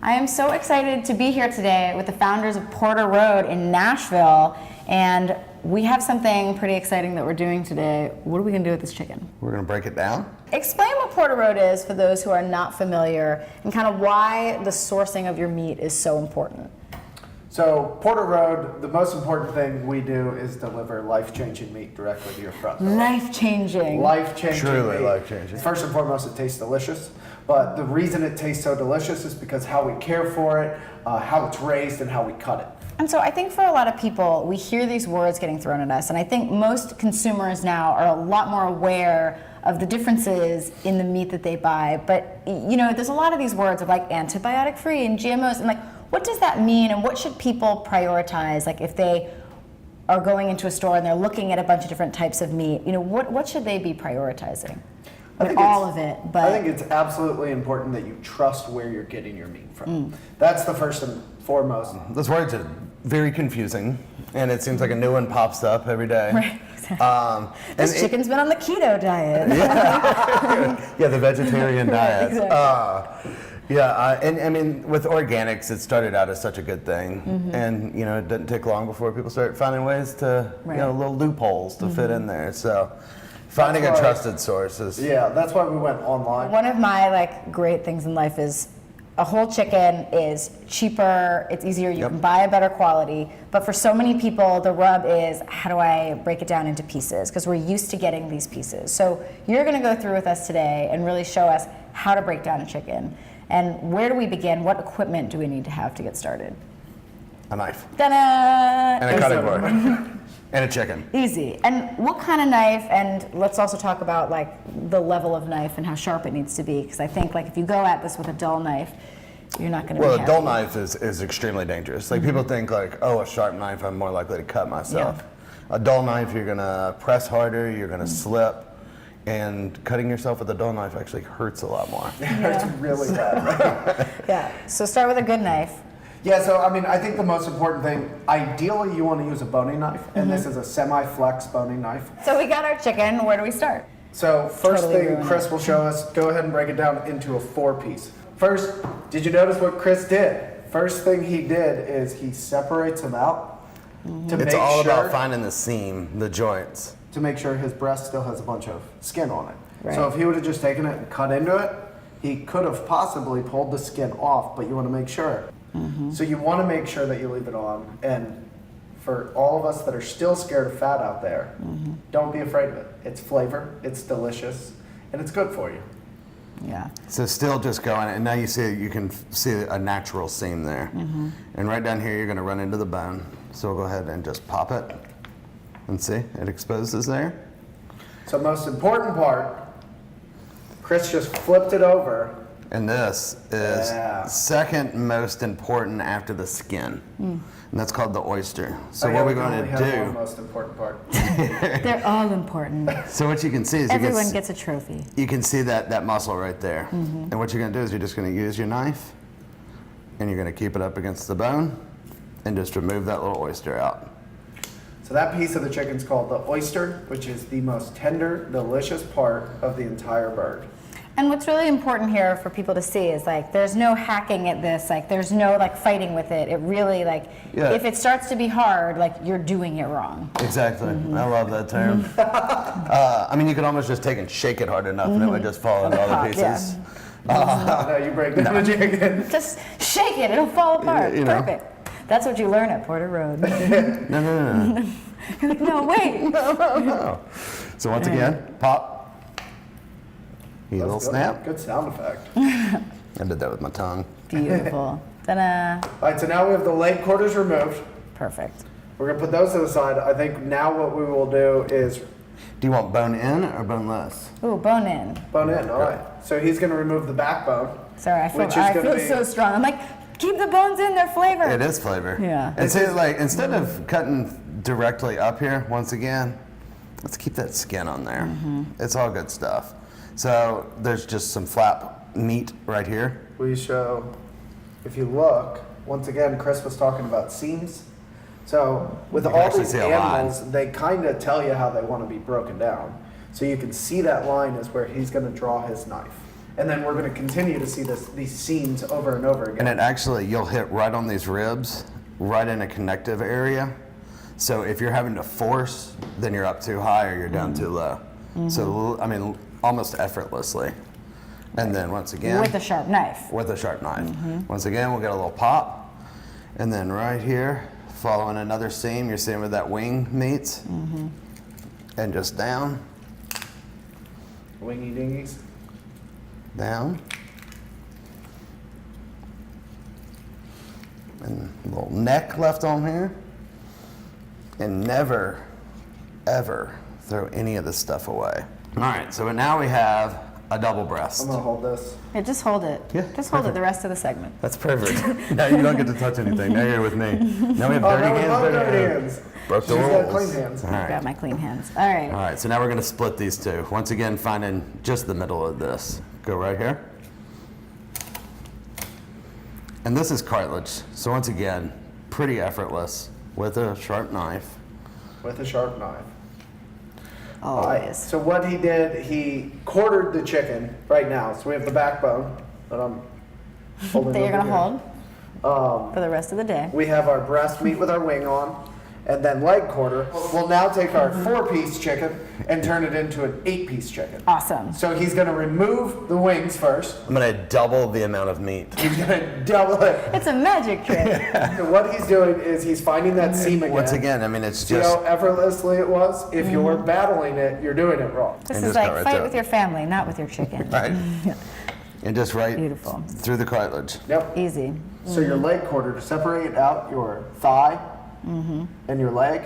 I am so excited to be here today with the founders of Porter Road in Nashville, and we have something pretty exciting that we're doing today. What are we going to do with this chicken? We're going to break it down. Explain what Porter Road is for those who are not familiar, and kind of why the sourcing of your meat is so important. So Porter Road, the most important thing we do is deliver life-changing meat directly to your front door. Life-changing. Life-changing Truly meat. life-changing. First and foremost, it tastes delicious. But the reason it tastes so delicious is because how we care for it, how it's raised, and how we cut it. And so I think for a lot of people, we hear these words getting thrown at us, and I think most consumers now are a lot more aware of the differences in the meat that they buy. But you know, there's a lot of these words of like antibiotic-free and GMOs, and like, what does that mean, and what should people prioritize? Like if they are going into a store and they're looking at a bunch of different types of meat, you know, what should they be prioritizing? I mean, all of it, but I think it's absolutely important that you trust where you're getting your meat from. That's the first and foremost. Those words are very confusing, and it seems like a new one pops up every day. Right, exactly. This chicken's been on the keto diet. Yeah, the vegetarian diet. Exactly. And I mean, with organics, it started out as such a good thing, and you know, it didn't take long before people started finding ways to, you know, little loopholes to fit in there. So, finding a trusted source is. Yeah, that's why we went online. One of my like great things in life is a whole chicken is cheaper, it's easier, you can buy a better quality, but for so many people the rub is, how do I break it down into pieces? Because we're used to getting these pieces. So you're gonna go through with us today and really show us how to break down a chicken. And where do we begin? What equipment do we need to have to get started? A knife. Ta-da! And a cutting board. And a chicken. Easy. And what kind of knife, and let's also talk about like the level of knife and how sharp it needs to be, because I think like if you go at this with a dull knife, you're not going to be happy. Well, a dull knife is extremely dangerous. Like people think like, oh, a sharp knife, I'm more likely to cut myself. Yeah. A dull knife, you're going to press harder, you're going to slip, and cutting yourself with a dull knife actually hurts a lot more. It's really bad. Yeah, so start with a good knife. Yeah, so I mean, I think the most important thing, ideally you want to use a boning knife, and this is a semi-flex boning knife. So we got our chicken, where do we start? So first Totally thing Chris will show us, go ahead and break it down into a 4-piece. First, did you notice what Chris did? First thing he did is he separates them out to make It's all sure, about finding the seam, the joints. to make sure his breast still has a bunch of skin on it. Right. So if he would have just taken it and cut into it, he could have possibly pulled the skin off, but you want to make sure. So you want to make sure that you leave it on. And for all of us that are still scared of fat out there, don't be afraid of it. It's flavor, it's delicious, and it's good for you. Yeah. So still just going, and now you can see a natural seam there. And right down here, you're going to run into the bone. So we'll go ahead and just pop it, and see, it exposes there. So most important part, Chris just flipped it over. And this is second most important after the skin. And that's called the oyster. So what we're going to One do, most important part. They're all important. so what you can see is Everyone gets a trophy. you can see that muscle right there. And what you're going to do is you're just going to use your knife, and you're going to keep it up against the bone, and just remove that little oyster out. So that piece of the chicken is called the oyster, which is the most tender, delicious part of the entire bird. And what's really important here for people to see is like there's no hacking at this, like there's no like fighting with it. It really like if it starts to be hard, like you're doing it wrong. Exactly. I love that term. I mean, you could almost just take and shake it hard enough, and it would just fall into other pieces. No, you break the chicken. Just shake it, it'll fall apart. You know. Perfect. That's what you learn at Porter Road. No. You're like, no, wait. No. So once again, pop. You little snap. Good sound effect. I did that with my tongue. Beautiful. Ta-da. All right, so now we have the leg quarters removed. Perfect. We're gonna put those to the side. I think now what we will do is Do you want bone in or boneless? Ooh, bone in. bone in. All right. So he's gonna remove the backbone. Sorry, I Which is feel gonna be- so strong. I'm like, keep the bones in, their flavor. It is flavor. Yeah. And see, like, instead of cutting directly up here, once again, let's keep that skin on there. It's all good stuff. So there's just some flap meat right here. We show, if you look, once again, Chris was talking about seams. So with You can all actually these see a line. animals, they kind of tell you how they want to be broken down. So you can see that line is where he's going to draw his knife. And then we're going to continue to see these seams over and over again. And it actually, you'll hit right on these ribs, right in a connective area. So if you're having to force, then you're up too high or you're down too low. So, I mean, almost effortlessly. And then once again. With a sharp knife. With a sharp knife. Once again, we'll get a little pop. And then right here, following another seam, you're seeing where that wing meets. And just down, Wingy dingies. down. And a little neck left on here. And never, ever throw any of this stuff away. All right, so now we have a double breast. I'm going to hold this. Yeah, just hold it. Yeah, Just hold it perfect. the rest of the segment. That's perfect. Now you don't get to touch anything. Now you're with me. Now we have dirty now we hands. love Dirty dirty hands. hands. Broke the She's rules. got clean hands. All right. Grab my clean hands. All right. All right, so now we're gonna split these two. Once again, finding just the middle of this. Go right here. And this is cartilage. So once again, pretty effortless with a sharp knife. With a sharp knife. Always. So what he did, he quartered the chicken right now. So we have the backbone that I'm holding That you're over gonna here. hold for the rest of the day. We have our breast meat with our wing on, and then leg quarter. We'll now take our 4-piece chicken and turn it into an 8-piece chicken. Awesome. So he's gonna remove the wings first. I'm gonna double the amount of meat. He's gonna double it. It's a magic trick. So what he's doing is he's finding that seam again. Once again, I mean, it's See just, how effortlessly it was? If you're battling it, you're doing it wrong. This And is just cut like right fight through with it. your family, not with your chicken. right? And just right Beautiful. through the cartilage. Yep. Easy. So your leg quarter, to separate out your thigh and your leg,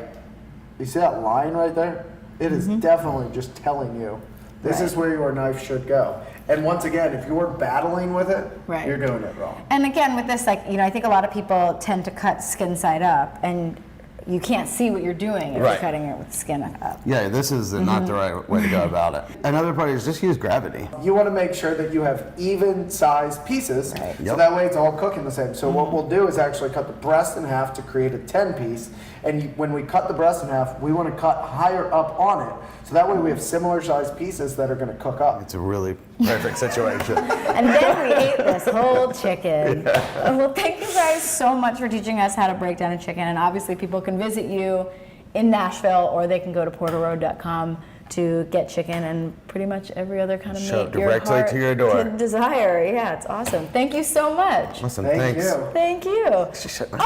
you see that line right there? It is definitely just telling you this is where your knife should go. And once again, if you're battling with it, Right. you're doing it wrong. And again, with this, like, I think a lot of people tend to cut skin side up, and you can't see what you're doing if Right. you're cutting it with skin up. Yeah, this is not the right way to go about it. Another part is just use gravity. You want to make sure that you have even sized pieces, Right. so Yep. that way it's all cooking the same. So what we'll do is actually cut the breast in half to create a 10-piece. And when we cut the breast in half, we want to cut higher up on it. So that way we have similar sized pieces that are going to cook up. It's a really perfect situation. And then we ate this whole chicken. Well, thank you guys so much for teaching us how to break down a chicken. And obviously, people can visit you in Nashville, or they can go to porterroad.com to get chicken and pretty much every other kind of Show meat it your directly heart to your door. could desire. Yeah, it's awesome. Thank you so much. Listen, Thank thanks. you. Thank you. She shut my-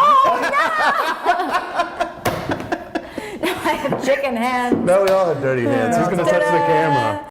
I have chicken hands. No, we all have dirty hands. Who's gonna touch the camera?